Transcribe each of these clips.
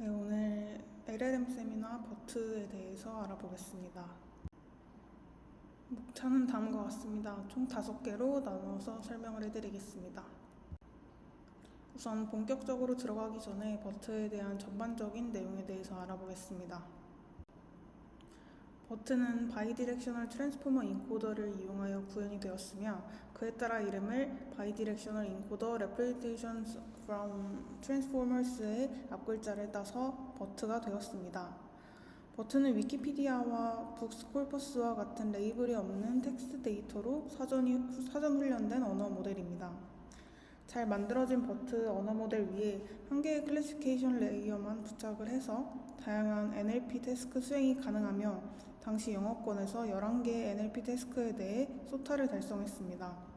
네, 오늘 LLM 세미나 버트에 대해서 알아보겠습니다. 목차는 다음과 같습니다. 총 5개로 나누어서 설명을 해드리겠습니다. 우선 본격적으로 들어가기 전에 버트에 대한 전반적인 내용에 대해서 알아보겠습니다. 버트는 바이디렉셔널 트랜스포머 인코더를 이용하여 구현이 되었으며 그에 따라 이름을 바이디렉셔널 인코더 레프레젠테이션스 from transformers의 앞글자를 따서 버트가 되었습니다. 버트는 위키피디아와 북스콜퍼스와 같은 레이블이 없는 텍스트 데이터로 사전 훈련된 언어 모델입니다. 잘 만들어진 버트 언어 모델 위에 한 개의 클래시피케이션 레이어만 부착을 해서 다양한 NLP 태스크 수행이 가능하며 당시 영어권에서 11개의 NLP 태스크에 대해 소타를 달성했습니다.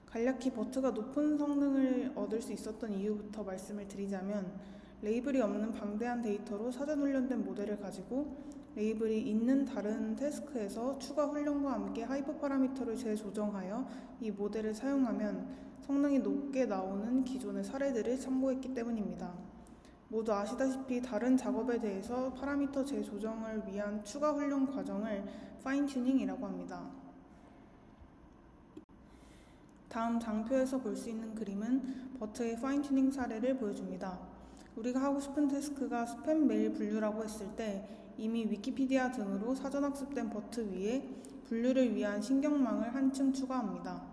간략히 버트가 높은 성능을 얻을 수 있었던 이유부터 말씀을 드리자면 레이블이 없는 방대한 데이터로 사전 훈련된 모델을 가지고 레이블이 있는 다른 태스크에서 추가 훈련과 함께 하이퍼 파라미터를 재조정하여 이 모델을 사용하면 성능이 높게 나오는 기존의 사례들을 참고했기 때문입니다. 모두 아시다시피 다른 작업에 대해서 파라미터 재조정을 위한 추가 훈련 과정을 파인 튜닝이라고 합니다. 다음 장표에서 볼 수 있는 그림은 버트의 파인 튜닝 사례를 보여줍니다. 우리가 하고 싶은 태스크가 스팸 메일 분류라고 했을 때 이미 위키피디아 등으로 사전 학습된 버트 위에 분류를 위한 신경망을 한층 추가합니다.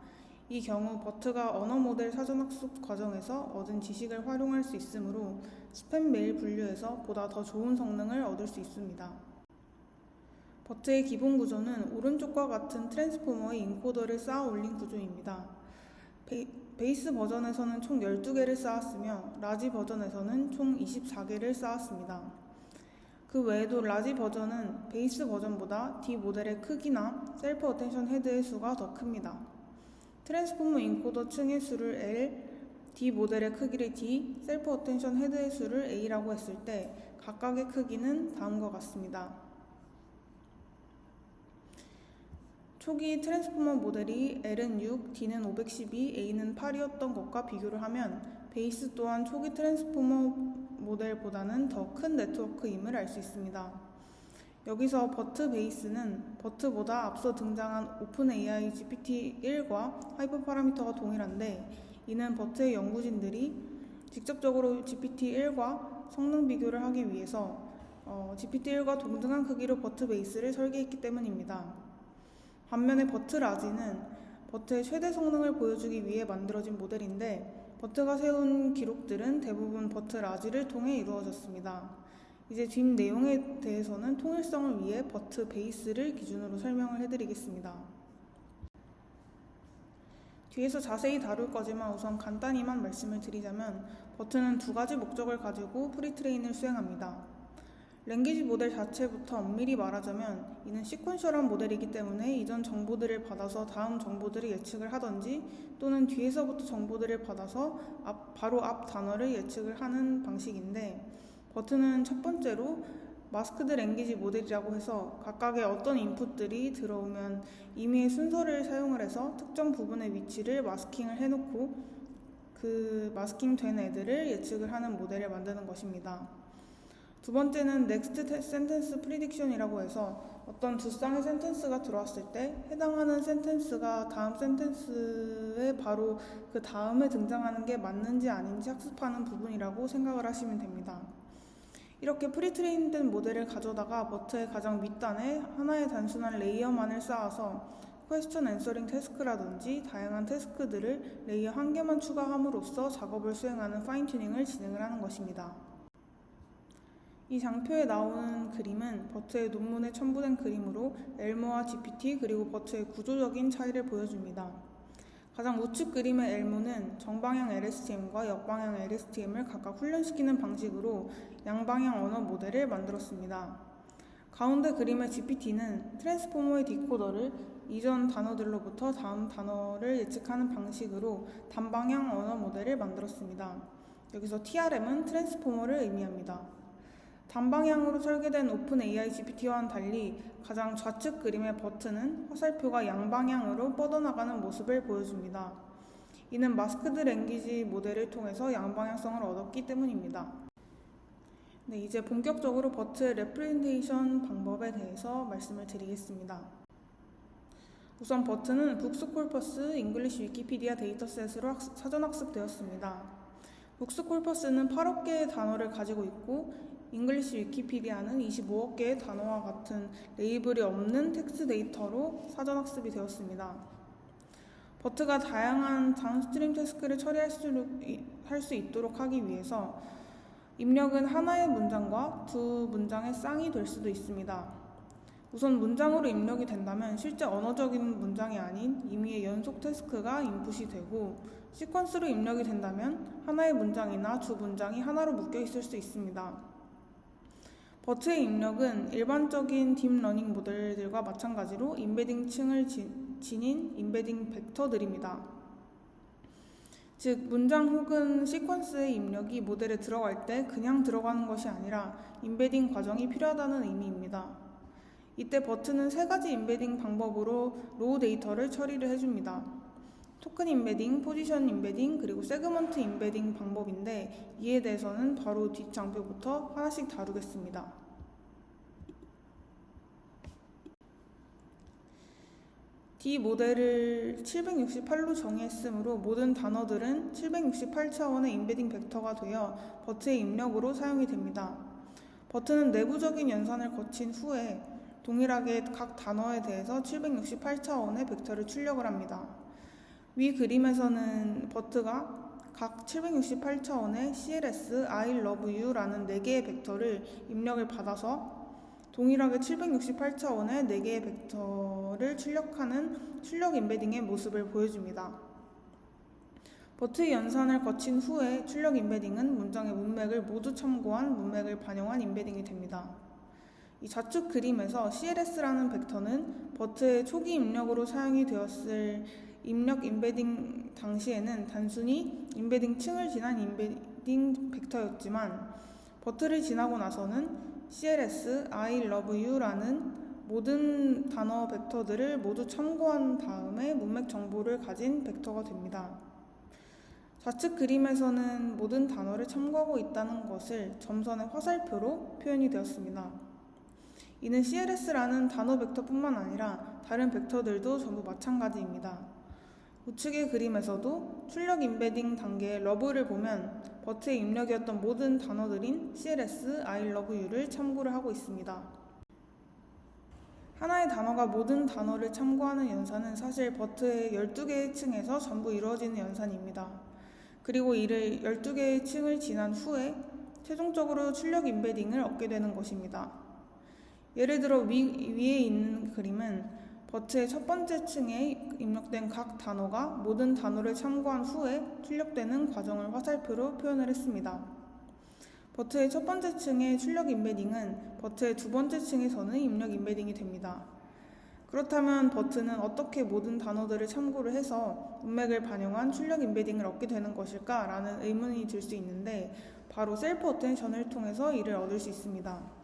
이 경우 버트가 언어 모델 사전 학습 과정에서 얻은 지식을 활용할 수 있으므로 스팸 메일 분류에서 보다 더 좋은 성능을 얻을 수 있습니다. 버트의 기본 구조는 오른쪽과 같은 트랜스포머의 인코더를 쌓아 올린 구조입니다. 베이스 버전에서는 총 12개를 쌓았으며 라지 버전에서는 총 24개를 쌓았습니다. 그 외에도 라지 버전은 베이스 버전보다 D 모델의 크기나 셀프 어텐션 헤드의 수가 더 큽니다. 트랜스포머 인코더 층의 수를 L, D 모델의 크기를 D, 셀프 어텐션 헤드의 수를 A라고 했을 때 각각의 크기는 다음과 같습니다. 초기 트랜스포머 모델이 L은 6, D는 512, A는 8이었던 것과 비교를 하면 베이스 또한 초기 트랜스포머 모델보다는 더 큰 네트워크임을 알 수 있습니다. 여기서 버트 베이스는 버트보다 앞서 등장한 오픈AI GPT-1과 하이퍼 파라미터가 동일한데 이는 버트의 연구진들이 직접적으로 GPT-1과 성능 비교를 하기 위해서 GPT-1과 동등한 크기로 버트 베이스를 설계했기 때문입니다. 반면에 버트 라지는 버트의 최대 성능을 보여주기 위해 만들어진 모델인데 버트가 세운 기록들은 대부분 버트 라지를 통해 이루어졌습니다. 이제 뒷 내용에 대해서는 통일성을 위해 버트 베이스를 기준으로 설명을 해드리겠습니다. 뒤에서 자세히 다룰 거지만 우선 간단히만 말씀을 드리자면 버트는 2가지 목적을 가지고 프리트레인을 수행합니다. 랭귀지 모델 자체부터 엄밀히 말하자면 이는 시퀀셜한 모델이기 때문에 이전 정보들을 받아서 다음 정보들을 예측을 하던지 또는 뒤에서부터 정보들을 받아서 바로 앞 단어를 예측을 하는 방식인데 버트는 첫 번째로 마스크드 랭귀지 모델이라고 해서 각각의 어떤 인풋들이 들어오면 임의의 순서를 사용을 해서 특정 부분의 위치를 마스킹을 해놓고 그 마스킹된 애들을 예측을 하는 모델을 만드는 것입니다. 두 번째는 넥스트 센텐스 프리딕션이라고 해서 어떤 두 쌍의 센텐스가 들어왔을 때 해당하는 센텐스가 다음 센텐스에 바로 그 다음에 등장하는 게 맞는지 아닌지 학습하는 부분이라고 생각을 하시면 됩니다. 이렇게 프리트레인된 모델을 가져다가 버트의 가장 밑단에 하나의 단순한 레이어만을 쌓아서 퀘스천 앤서링 태스크라든지 다양한 태스크들을 레이어 한 개만 추가함으로써 작업을 수행하는 파인 튜닝을 진행을 하는 것입니다. 이 장표에 나오는 그림은 버트의 논문에 첨부된 그림으로 엘모와 GPT 그리고 버트의 구조적인 차이를 보여줍니다. 가장 우측 그림의 엘모는 정방향 LSTM과 역방향 LSTM을 각각 훈련시키는 방식으로 양방향 언어 모델을 만들었습니다. 가운데 그림의 GPT는 트랜스포머의 디코더를 이전 단어들로부터 다음 단어를 예측하는 방식으로 단방향 언어 모델을 만들었습니다. 여기서 TRM은 트랜스포머를 의미합니다. 단방향으로 설계된 오픈AI GPT와는 달리 가장 좌측 그림의 버트는 화살표가 양방향으로 뻗어나가는 모습을 보여줍니다. 이는 마스크드 랭귀지 모델을 통해서 양방향성을 얻었기 때문입니다. 네, 이제 본격적으로 버트의 레프레젠테이션 방법에 대해서 말씀을 드리겠습니다. 우선 버트는 북스 콜퍼스 잉글리시 위키피디아 데이터셋으로 사전학습되었습니다. 북스 콜퍼스는 8억 개의 단어를 가지고 있고 잉글리시 위키피디아는 25억 개의 단어와 같은 레이블이 없는 텍스트 데이터로 사전학습이 되었습니다. 버트가 다양한 다운스트림 태스크를 처리할 수 있도록 하기 위해서 입력은 하나의 문장과 두 문장의 쌍이 될 수도 있습니다. 우선 문장으로 입력이 된다면 실제 언어적인 문장이 아닌 임의의 연속 태스크가 인풋이 되고, 시퀀스로 입력이 된다면 하나의 문장이나 두 문장이 하나로 묶여 있을 수 있습니다. 버트의 입력은 일반적인 딥러닝 모델들과 마찬가지로 임베딩 층을 지닌 임베딩 벡터들입니다. 즉, 문장 혹은 시퀀스의 입력이 모델에 들어갈 때 그냥 들어가는 것이 아니라 임베딩 과정이 필요하다는 의미입니다. 이때 버트는 세 가지 임베딩 방법으로 로우 데이터를 처리를 해줍니다. 토큰 임베딩, 포지션 임베딩, 그리고 세그먼트 임베딩 방법인데 이에 대해서는 바로 뒷장표부터 하나씩 다루겠습니다. D 모델을 768로 정의했으므로 모든 단어들은 768차원의 임베딩 벡터가 되어 버트의 입력으로 사용이 됩니다. 버트는 내부적인 연산을 거친 후에 동일하게 각 단어에 대해서 768차원의 벡터를 출력을 합니다. 위 그림에서는 버트가 각 768차원의 CLS, I love you라는 4개의 벡터를 입력을 받아서 동일하게 768차원의 4개의 벡터를 출력하는 출력 임베딩의 모습을 보여줍니다. 버트의 연산을 거친 후에 출력 임베딩은 문장의 문맥을 모두 참고한 문맥을 반영한 임베딩이 됩니다. 이 좌측 그림에서 CLS라는 벡터는 버트의 초기 입력으로 사용이 되었을 입력 임베딩 당시에는 단순히 임베딩 층을 지난 임베딩 벡터였지만 버트를 지나고 나서는 CLS, I love you라는 모든 단어 벡터들을 모두 참고한 다음에 문맥 정보를 가진 벡터가 됩니다. 좌측 그림에서는 모든 단어를 참고하고 있다는 것을 점선의 화살표로 표현이 되었습니다. 이는 CLS라는 단어 벡터뿐만 아니라 다른 벡터들도 전부 마찬가지입니다. 우측의 그림에서도 출력 임베딩 단계의 러브를 보면 버트의 입력이었던 모든 단어들인 CLS, I love you를 참고를 하고 있습니다. 하나의 단어가 모든 단어를 참고하는 연산은 사실 버트의 12개의 층에서 전부 이루어지는 연산입니다. 그리고 이를 12개의 층을 지난 후에 최종적으로 출력 임베딩을 얻게 되는 것입니다. 예를 들어 위에 있는 그림은 버트의 첫 번째 층에 입력된 각 단어가 모든 단어를 참고한 후에 출력되는 과정을 화살표로 표현을 했습니다. 버트의 첫 번째 층의 출력 임베딩은 버트의 두 번째 층에서는 입력 임베딩이 됩니다. 그렇다면 버트는 어떻게 모든 단어들을 참고를 해서 문맥을 반영한 출력 임베딩을 얻게 되는 것일까? 라는 의문이 들 수 있는데 바로 셀프 어텐션을 통해서 이를 얻을 수 있습니다.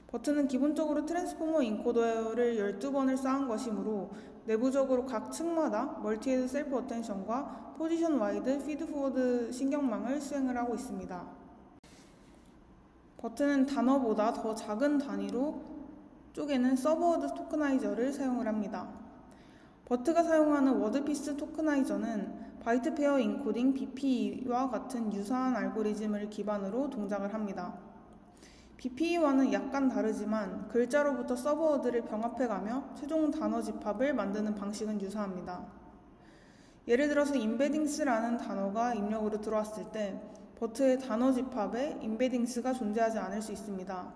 버트는 기본적으로 트랜스포머 인코더를 12번을 쌓은 것이므로 내부적으로 각 층마다 멀티헤드 셀프 어텐션과 포지션 와이드 피드 포워드 신경망을 수행을 하고 있습니다. 버트는 단어보다 더 작은 단위로 쪼개는 서브워드 토크나이저를 사용을 합니다. 버트가 사용하는 워드피스 토크나이저는 바이트 페어 인코딩 BPE와 같은 유사한 알고리즘을 기반으로 동작을 합니다. BPE와는 약간 다르지만 글자로부터 서브워드를 병합해가며 최종 단어 집합을 만드는 방식은 유사합니다. 예를 들어서 임베딩스라는 단어가 입력으로 들어왔을 때 버트의 단어 집합에 임베딩스가 존재하지 않을 수 있습니다.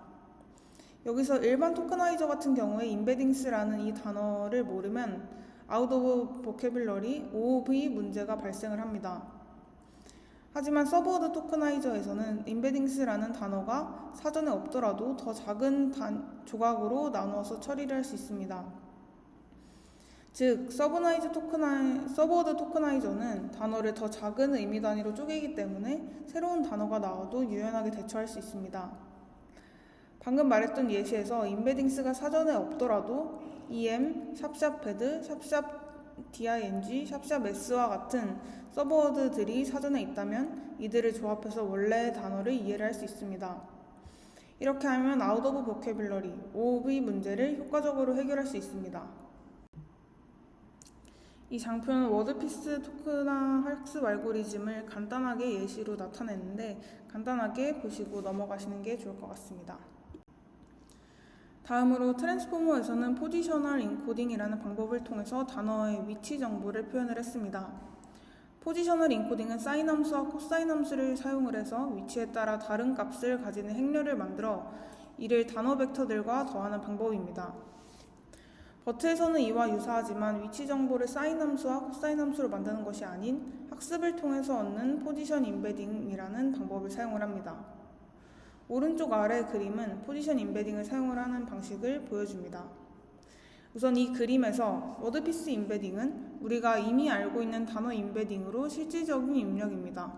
여기서 일반 토크나이저 같은 경우에 임베딩스라는 이 단어를 모르면 아웃 오브 보캐뷸러리 OOV 문제가 발생을 합니다. 하지만 서브워드 토크나이저에서는 임베딩스라는 단어가 사전에 없더라도 더 작은 조각으로 나누어서 처리를 할 수 있습니다. 즉, 서브워드 토크나이저는 단어를 더 작은 의미 단위로 쪼개기 때문에 새로운 단어가 나와도 유연하게 대처할 수 있습니다. 방금 말했던 예시에서 임베딩스가 사전에 없더라도 EM, 샵샵패드, 샵샵DING, 샵샵S와 같은 서브워드들이 사전에 있다면 이들을 조합해서 원래의 단어를 이해를 할 수 있습니다. 이렇게 하면 out of vocabulary, OOV 문제를 효과적으로 해결할 수 있습니다. 이 장표는 워드피스 토크나 학습 알고리즘을 간단하게 예시로 나타냈는데 간단하게 보시고 넘어가시는 게 좋을 것 같습니다. 다음으로 트랜스포머에서는 포지셔널 인코딩이라는 방법을 통해서 단어의 위치 정보를 표현을 했습니다. 포지셔널 인코딩은 사인 함수와 코사인 함수를 사용을 해서 위치에 따라 다른 값을 가지는 행렬을 만들어 이를 단어 벡터들과 더하는 방법입니다. 버트에서는 이와 유사하지만 위치 정보를 사인 함수와 코사인 함수로 만드는 것이 아닌 학습을 통해서 얻는 포지션 인베딩이라는 방법을 사용을 합니다. 오른쪽 아래 그림은 포지션 인베딩을 사용을 하는 방식을 보여줍니다. 우선 이 그림에서 워드피스 인베딩은 우리가 이미 알고 있는 단어 인베딩으로 실질적인 입력입니다.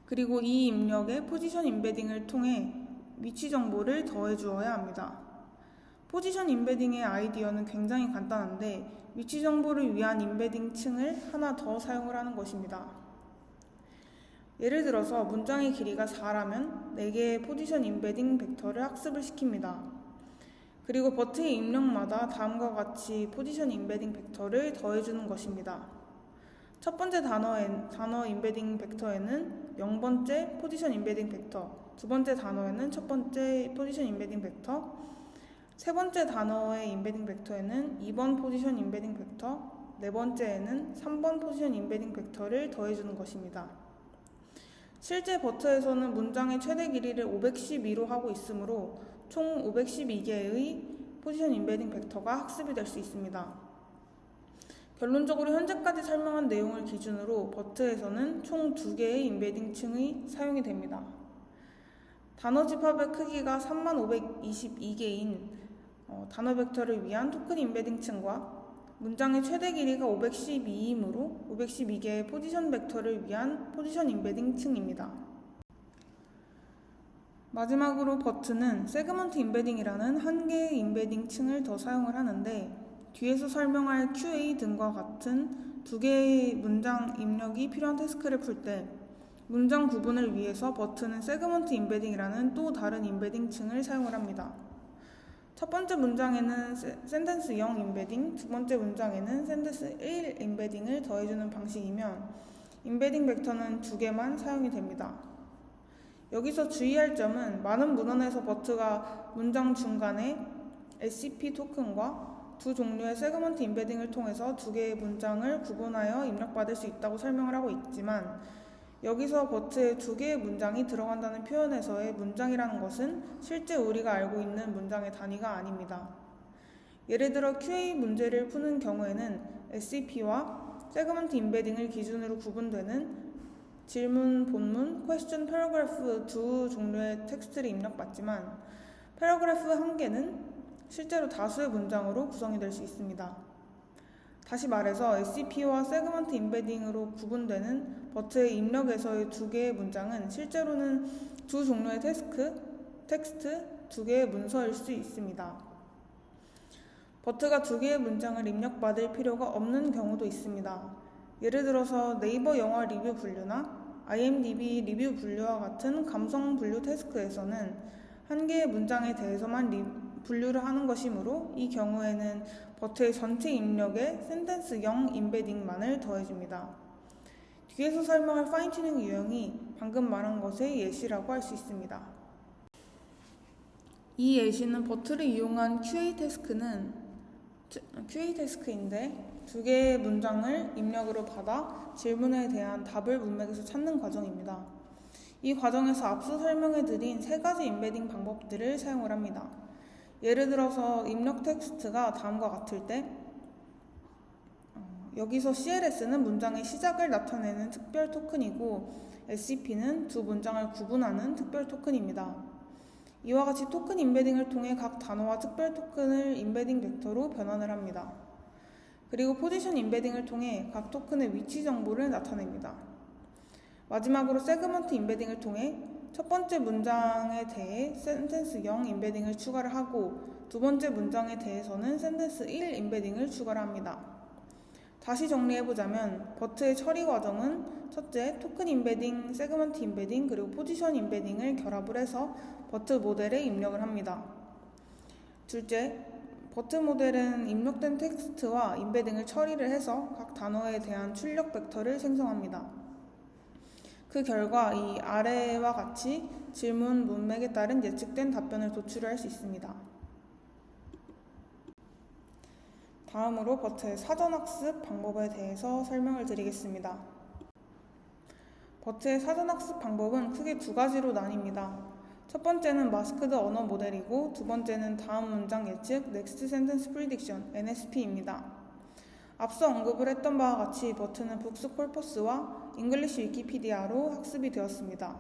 그리고 이 입력에 포지션 인베딩을 통해 위치 정보를 더해 주어야 합니다. 포지션 인베딩의 아이디어는 굉장히 간단한데 위치 정보를 위한 인베딩 층을 하나 더 사용을 하는 것입니다. 예를 들어서 문장의 길이가 4라면 4개의 포지션 인베딩 벡터를 학습을 시킵니다. 그리고 버트의 입력마다 다음과 같이 포지션 인베딩 벡터를 더해주는 것입니다. 첫 번째 단어 인베딩 벡터에는 0번째 포지션 인베딩 벡터, 두 번째 단어에는 첫 번째 포지션 인베딩 벡터, 세 번째 단어의 인베딩 벡터에는 2번 포지션 인베딩 벡터, 네 번째에는 3번 포지션 인베딩 벡터를 더해주는 것입니다. 실제 버트에서는 문장의 최대 길이를 512로 하고 있으므로 총 512개의 포지션 인베딩 벡터가 학습이 될 수 있습니다. 결론적으로 현재까지 설명한 내용을 기준으로 버트에서는 총 2개의 인베딩 층이 사용이 됩니다. 단어 집합의 크기가 3522개인 단어 벡터를 위한 토큰 인베딩 층과 문장의 최대 길이가 512이므로 512개의 포지션 벡터를 위한 포지션 인베딩 층입니다. 마지막으로 버트는 세그먼트 인베딩이라는 한 개의 인베딩 층을 더 사용을 하는데 뒤에서 설명할 QA 등과 같은 2개의 문장 입력이 필요한 태스크를 풀 때 문장 구분을 위해서 버트는 세그먼트 인베딩이라는 또 다른 인베딩 층을 사용을 합니다. 첫 번째 문장에는 센텐스 0 인베딩, 두 번째 문장에는 센텐스 1 인베딩을 더해주는 방식이면 인베딩 벡터는 2개만 사용이 됩니다. 여기서 주의할 점은 많은 문헌에서 버트가 문장 중간에 SCP 토큰과 두 종류의 세그먼트 인베딩을 통해서 2개의 문장을 구분하여 입력받을 수 있다고 설명을 하고 있지만 여기서 버트에 2개의 문장이 들어간다는 표현에서의 문장이라는 것은 실제 우리가 알고 있는 문장의 단위가 아닙니다. 예를 들어 QA 문제를 푸는 경우에는 SCP와 세그먼트 인베딩을 기준으로 구분되는 질문, 본문, question, paragraph 두 종류의 텍스트를 입력받지만 paragraph 한 개는 실제로 다수의 문장으로 구성이 될 수 있습니다. 다시 말해서 SCP와 세그먼트 인베딩으로 구분되는 버트의 입력에서의 2개의 문장은 실제로는 두 종류의 텍스트, 2개의 문서일 수 있습니다. 버트가 2개의 문장을 입력받을 필요가 없는 경우도 있습니다. 예를 들어서 네이버 영화 리뷰 분류나 IMDb 리뷰 분류와 같은 감성 분류 태스크에서는 한 개의 문장에 대해서만 분류를 하는 것이므로 이 경우에는 버트의 전체 입력에 센텐스 0 인베딩만을 더해줍니다. 뒤에서 설명할 파인튜닝 유형이 방금 말한 것의 예시라고 할 수 있습니다. 이 예시는 버트를 이용한 QA 태스크인데 2개의 문장을 입력으로 받아 질문에 대한 답을 문맥에서 찾는 과정입니다. 이 과정에서 앞서 설명해드린 3가지 인베딩 방법들을 사용을 합니다. 예를 들어서 입력 텍스트가 다음과 같을 때 여기서 CLS는 문장의 시작을 나타내는 특별 토큰이고 SCP는 두 문장을 구분하는 특별 토큰입니다. 이와 같이 토큰 인베딩을 통해 각 단어와 특별 토큰을 인베딩 벡터로 변환을 합니다. 그리고 포지션 인베딩을 통해 각 토큰의 위치 정보를 나타냅니다. 마지막으로 세그먼트 인베딩을 통해 첫 번째 문장에 대해 센텐스 0 인베딩을 추가를 하고 두 번째 문장에 대해서는 센텐스 1 인베딩을 추가를 합니다. 다시 정리해보자면 버트의 처리 과정은 첫째, 토큰 임베딩, 세그먼트 임베딩, 그리고 포지션 임베딩을 결합을 해서 버트 모델에 입력을 합니다. 둘째, 버트 모델은 입력된 텍스트와 임베딩을 처리를 해서 각 단어에 대한 출력 벡터를 생성합니다. 그 결과 이 아래와 같이 질문 문맥에 따른 예측된 답변을 도출할 수 있습니다. 다음으로 버트의 사전학습 방법에 대해서 설명을 드리겠습니다. 버트의 사전학습 방법은 크게 두 가지로 나뉩니다. 첫 번째는 마스크드 언어 모델이고 두 번째는 다음 문장 예측 Next Sentence Prediction NSP입니다. 앞서 언급을 했던 바와 같이 버트는 북스 콜퍼스와 잉글리시 위키피디아로 학습이 되었습니다.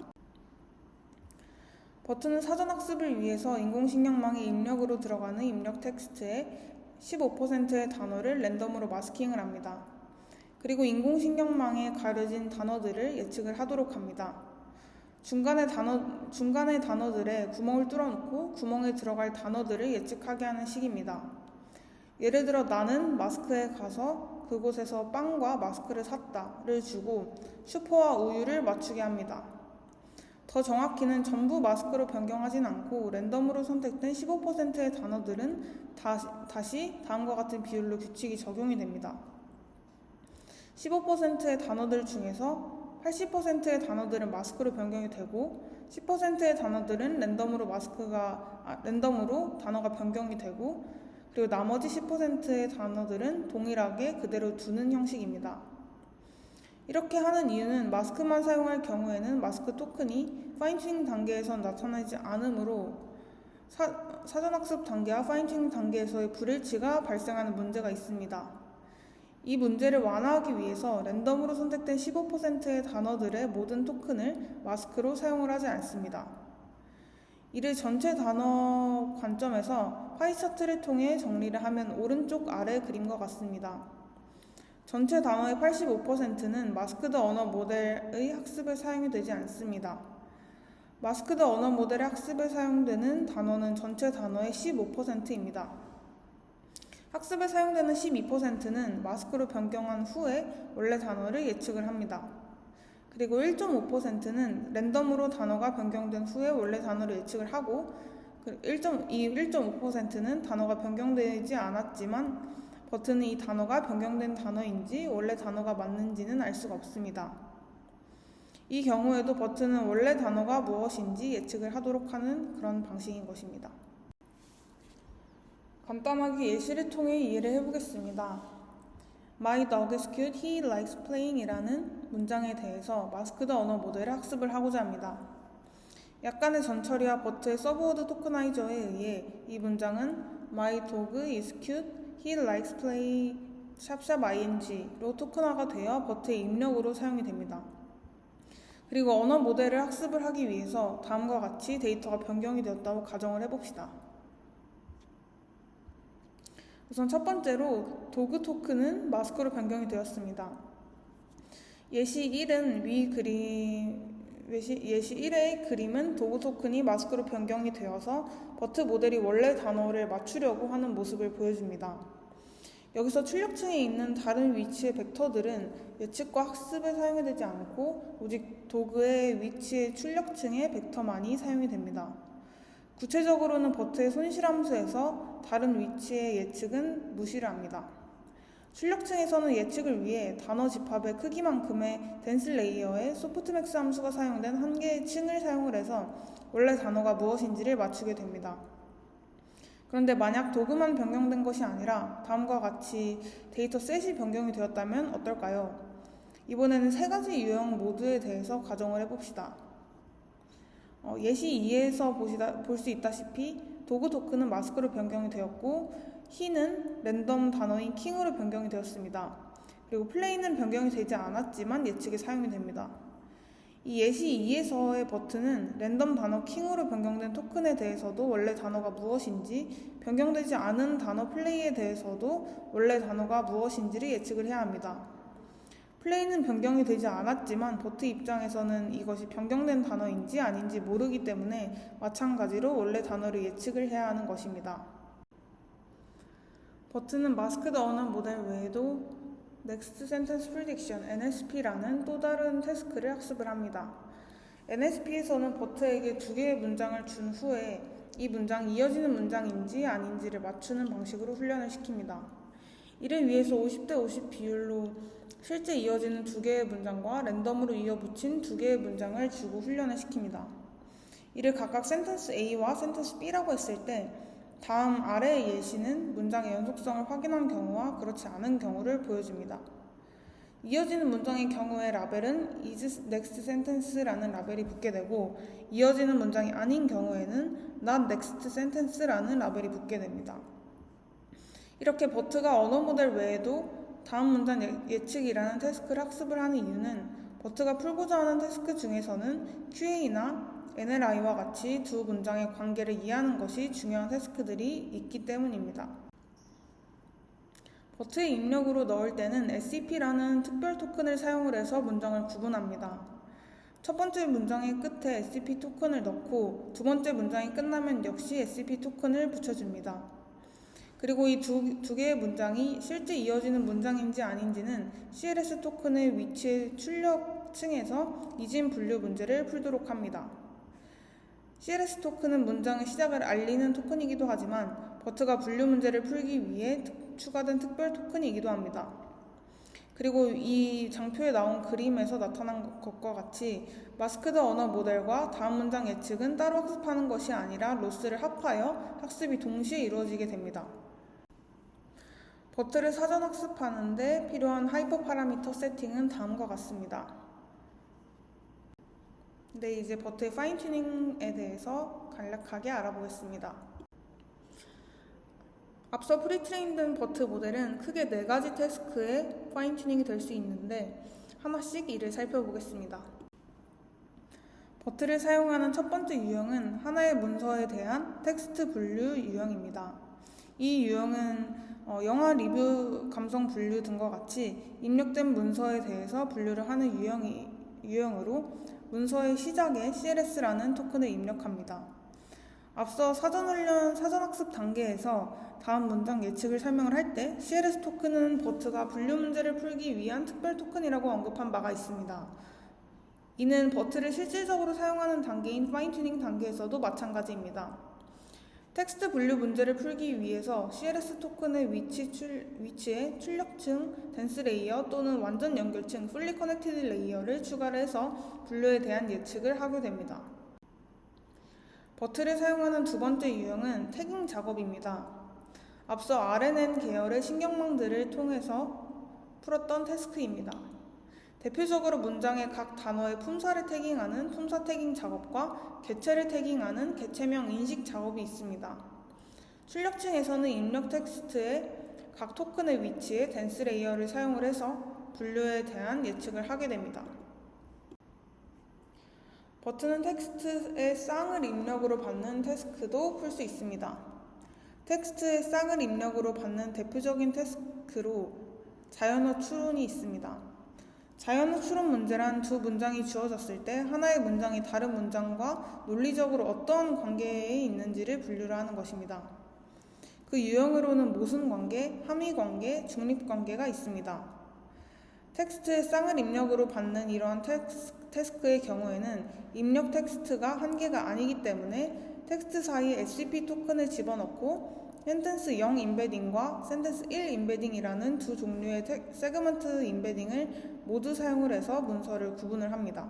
버트는 사전학습을 위해서 인공신경망의 입력으로 들어가는 입력 텍스트의 15%의 단어를 랜덤으로 마스킹을 합니다. 그리고 인공신경망에 가려진 단어들을 예측을 하도록 합니다. 중간의 단어들에 구멍을 뚫어놓고 구멍에 들어갈 단어들을 예측하게 하는 식입니다. 예를 들어 나는 마스크에 가서 그곳에서 빵과 마스크를 샀다를 주고 슈퍼와 우유를 맞추게 합니다. 더 정확히는 전부 마스크로 변경하진 않고 랜덤으로 선택된 15%의 단어들은 다시 다음과 같은 비율로 규칙이 적용이 됩니다. 15%의 단어들 중에서 80%의 단어들은 마스크로 변경이 되고 10%의 단어들은 랜덤으로 단어가 변경이 되고 그리고 나머지 10%의 단어들은 동일하게 그대로 두는 형식입니다. 이렇게 하는 이유는 마스크만 사용할 경우에는 마스크 토큰이 파인튜닝 단계에선 나타나지 않으므로 사전학습 단계와 파인튜닝 단계에서의 불일치가 발생하는 문제가 있습니다. 이 문제를 완화하기 위해서 랜덤으로 선택된 15%의 단어들의 모든 토큰을 마스크로 사용을 하지 않습니다. 이를 전체 단어 관점에서 파이 차트를 통해 정리를 하면 오른쪽 아래 그림과 같습니다. 전체 단어의 85%는 마스크드 언어 모델의 학습에 사용이 되지 않습니다. 마스크드 언어 모델의 학습에 사용되는 단어는 전체 단어의 15%입니다. 학습에 사용되는 12%는 마스크로 변경한 후에 원래 단어를 예측을 합니다. 그리고 1.5%는 랜덤으로 단어가 변경된 후에 원래 단어를 예측을 하고 이 1.5%는 단어가 변경되지 않았지만 버트는 이 단어가 변경된 단어인지 원래 단어가 맞는지는 알 수가 없습니다. 이 경우에도 버트는 원래 단어가 무엇인지 예측을 하도록 하는 그런 방식인 것입니다. 간단하게 예시를 통해 이해를 해보겠습니다. My dog is cute, he likes playing 이라는 문장에 대해서 마스크드 언어 모델을 학습을 하고자 합니다. 약간의 전처리와 버트의 서브워드 토크나이저에 의해 이 문장은 My dog is cute, he likes play 샵샵ing로 토큰화가 되어 버트의 입력으로 사용이 됩니다. 그리고 언어 모델을 학습을 하기 위해서 다음과 같이 데이터가 변경이 되었다고 가정을 해봅시다. 우선 첫 번째로 도그 토큰은 마스크로 변경이 되었습니다. 예시 1의 그림은 도구 토큰이 마스크로 변경이 되어서 버트 모델이 원래 단어를 맞추려고 하는 모습을 보여줍니다. 여기서 출력층에 있는 다른 위치의 벡터들은 예측과 학습에 사용이 되지 않고 오직 도그의 위치의 출력층의 벡터만이 사용이 됩니다. 구체적으로는 버트의 손실함수에서 다른 위치의 예측은 무시를 합니다. 출력층에서는 예측을 위해 단어 집합의 크기만큼의 덴스 레이어에 소프트맥스 함수가 사용된 한 개의 층을 사용을 해서 원래 단어가 무엇인지를 맞추게 됩니다. 그런데 만약 도그만 변경된 것이 아니라 다음과 같이 데이터 셋이 변경이 되었다면 어떨까요? 이번에는 세 가지 유형 모드에 대해서 가정을 해봅시다. 예시 2에서 볼 수 있다시피 도구 토큰은 마스크로 변경이 되었고 he는 랜덤 단어인 king으로 변경이 되었습니다. 그리고 play는 변경이 되지 않았지만 예측에 사용이 됩니다. 이 예시 2에서의 버튼은 랜덤 단어 king으로 변경된 토큰에 대해서도 원래 단어가 무엇인지, 변경되지 않은 단어 play에 대해서도 원래 단어가 무엇인지를 예측을 해야 합니다. 플레이는 변경이 되지 않았지만 버트 입장에서는 이것이 변경된 단어인지 아닌지 모르기 때문에 마찬가지로 원래 단어를 예측을 해야 하는 것입니다. 버트는 마스크드 언어 모델 외에도 Next Sentence Prediction (NSP라는 또 다른 태스크를 학습을 합니다. NSP에서는 버트에게 두 개의 문장을 준 후에 이 문장이 이어지는 문장인지 아닌지를 맞추는 방식으로 훈련을 시킵니다. 이를 위해서 50대 50 비율로 실제 이어지는 두 개의 문장과 랜덤으로 이어붙인 두 개의 문장을 주고 훈련을 시킵니다. 이를 각각 센텐스 A와 센텐스 B라고 했을 때 다음 아래의 예시는 문장의 연속성을 확인한 경우와 그렇지 않은 경우를 보여줍니다. 이어지는 문장의 경우에 라벨은 is next sentence라는 라벨이 붙게 되고 이어지는 문장이 아닌 경우에는 not next sentence라는 라벨이 붙게 됩니다. 이렇게 버트가 언어 모델 외에도 다음 문장 예측이라는 태스크를 학습을 하는 이유는 버트가 풀고자 하는 태스크 중에서는 QA나 NLI와 같이 두 문장의 관계를 이해하는 것이 중요한 태스크들이 있기 때문입니다. 버트의 입력으로 넣을 때는 SCP라는 특별 토큰을 사용을 해서 문장을 구분합니다. 첫 번째 문장의 끝에 SCP 토큰을 넣고 두 번째 문장이 끝나면 역시 SCP 토큰을 붙여줍니다. 그리고 이 두 개의 문장이 실제 이어지는 문장인지 아닌지는 CLS 토큰의 위치의 출력층에서 이진 분류 문제를 풀도록 합니다. CLS 토큰은 문장의 시작을 알리는 토큰이기도 하지만 버트가 분류 문제를 풀기 위해 추가된 특별 토큰이기도 합니다. 그리고 이 장표에 나온 그림에서 나타난 것과 같이 마스크드 언어 모델과 다음 문장 예측은 따로 학습하는 것이 아니라 로스를 합하여 학습이 동시에 이루어지게 됩니다. 버트를 사전 학습하는 데 필요한 하이퍼 파라미터 세팅은 다음과 같습니다. 네, 이제 버트의 파인 튜닝에 대해서 간략하게 알아보겠습니다. 앞서 프리트레인된 버트 모델은 크게 4가지 태스크의 파인 튜닝이 될 수 있는데 하나씩 이를 살펴보겠습니다. 버트를 사용하는 첫 번째 유형은 하나의 문서에 대한 텍스트 분류 유형입니다. 이 유형은 영화 리뷰, 감성 분류 등과 같이 입력된 문서에 대해서 분류를 하는 유형으로 문서의 시작에 CLS라는 토큰을 입력합니다. 앞서 사전학습 단계에서 다음 문장 예측을 설명을 할 때 CLS 토큰은 버트가 분류 문제를 풀기 위한 특별 토큰이라고 언급한 바가 있습니다. 이는 버트를 실질적으로 사용하는 단계인 파인 튜닝 단계에서도 마찬가지입니다. 텍스트 분류 문제를 풀기 위해서 CLS 토큰의 위치에 출력층, 덴스 레이어 또는 완전 연결층, fully connected 레이어를 추가를 해서 분류에 대한 예측을 하게 됩니다. 버트를 사용하는 두 번째 유형은 태깅 작업입니다. 앞서 RNN 계열의 신경망들을 통해서 풀었던 태스크입니다. 대표적으로 문장의 각 단어의 품사를 태깅하는 품사 태깅 작업과 개체를 태깅하는 개체명 인식 작업이 있습니다. 출력층에서는 입력 텍스트의 각 토큰의 위치에 덴스 레이어를 사용을 해서 분류에 대한 예측을 하게 됩니다. 버트는 텍스트의 쌍을 입력으로 받는 태스크도 풀 수 있습니다. 텍스트의 쌍을 입력으로 받는 대표적인 태스크로 자연어 추론이 있습니다. 자연어 추론 문제란 두 문장이 주어졌을 때 하나의 문장이 다른 문장과 논리적으로 어떤 관계에 있는지를 분류를 하는 것입니다. 그 유형으로는 모순관계, 함의관계, 중립관계가 있습니다. 텍스트의 쌍을 입력으로 받는 이러한 태스크의 경우에는 입력 텍스트가 한 개가 아니기 때문에 텍스트 사이에 SCP 토큰을 집어넣고 센텐스 0 임베딩과 센텐스 1 임베딩이라는 두 종류의 세그먼트 임베딩을 모두 사용을 해서 문서를 구분을 합니다.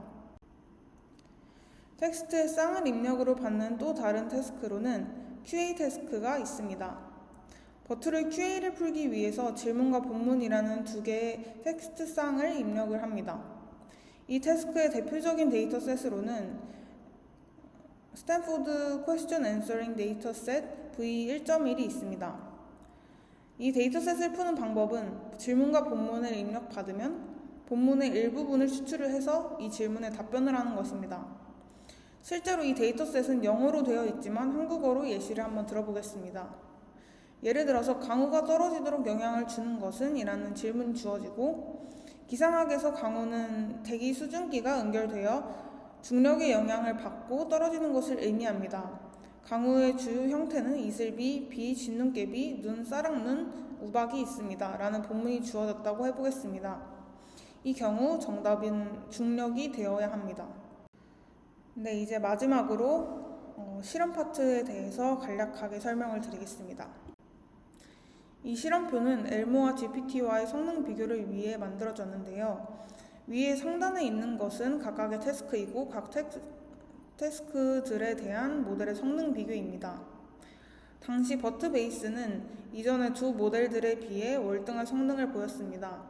텍스트의 쌍을 입력으로 받는 또 다른 태스크로는 QA 태스크가 있습니다. 버트를 QA를 풀기 위해서 질문과 본문이라는 두 개의 텍스트 쌍을 입력을 합니다. 이 태스크의 대표적인 데이터셋으로는 스탠포드 Question Answering 데이터셋 V1.1이 있습니다. 이 데이터셋을 푸는 방법은 질문과 본문을 입력받으면 본문의 일부분을 추출을 해서 이 질문에 답변을 하는 것입니다. 실제로 이 데이터셋은 영어로 되어 있지만 한국어로 예시를 한번 들어보겠습니다. 예를 들어서 강우가 떨어지도록 영향을 주는 것은? 이라는 질문이 주어지고 기상학에서 강우는 대기 수증기가 연결되어 중력의 영향을 받고 떨어지는 것을 의미합니다. 강우의 주요 형태는 이슬비, 비, 진눈깨비, 눈, 싸락눈, 우박이 있습니다. 라는 본문이 주어졌다고 해보겠습니다. 이 경우 정답은 중력이 되어야 합니다. 네, 이제 마지막으로 실험 파트에 대해서 간략하게 설명을 드리겠습니다. 이 실험표는 엘모와 GPT와의 성능 비교를 위해 만들어졌는데요. 위에 상단에 있는 것은 각각의 태스크이고 각 태스크들에 대한 모델의 성능 비교입니다. 당시 버트 베이스는 이전의 두 모델들에 비해 월등한 성능을 보였습니다.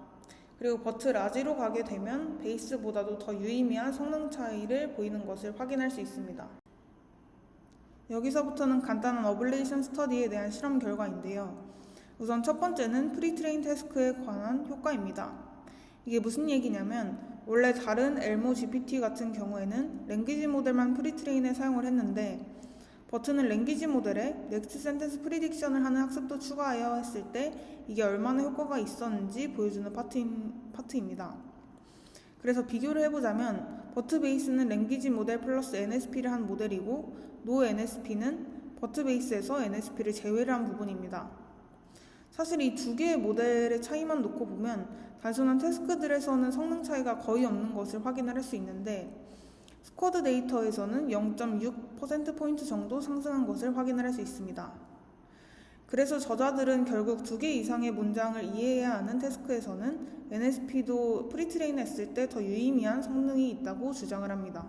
그리고 버트 라지로 가게 되면 베이스보다도 더 유의미한 성능 차이를 보이는 것을 확인할 수 있습니다. 여기서부터는 간단한 어블레이션 스터디에 대한 실험 결과인데요. 우선 첫 번째는 프리트레인 태스크에 관한 효과입니다. 이게 무슨 얘기냐면 원래 다른 엘모 GPT 같은 경우에는 랭귀지 모델만 프리트레인에 사용을 했는데 버트는 랭귀지 모델에 넥스트 센텐스 프리딕션을 하는 학습도 추가하여 했을 때 이게 얼마나 효과가 있었는지 보여주는 파트입니다. 그래서 비교를 해보자면 버트 베이스는 랭귀지 모델 플러스 NSP를 한 모델이고 노 NSP는 버트 베이스에서 NSP를 제외를 한 부분입니다. 사실 이 두 개의 모델의 차이만 놓고 보면 단순한 태스크들에서는 성능 차이가 거의 없는 것을 확인을 할 수 있는데 스쿼드 데이터에서는 0.6%포인트 정도 상승한 것을 확인을 할 수 있습니다. 그래서 저자들은 결국 2개 이상의 문장을 이해해야 하는 태스크에서는 NSP도 프리트레인 했을 때 더 유의미한 성능이 있다고 주장을 합니다.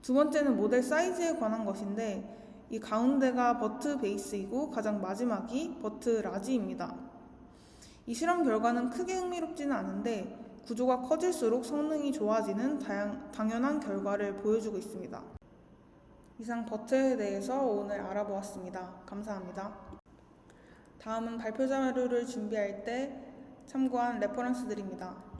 두 번째는 모델 사이즈에 관한 것인데 이 가운데가 버트 베이스이고 가장 마지막이 버트 라지입니다. 이 실험 결과는 크게 흥미롭지는 않은데 구조가 커질수록 성능이 좋아지는 당연한 결과를 보여주고 있습니다. 이상 버트에 대해서 오늘 알아보았습니다. 감사합니다. 다음은 발표 자료를 준비할 때 참고한 레퍼런스들입니다.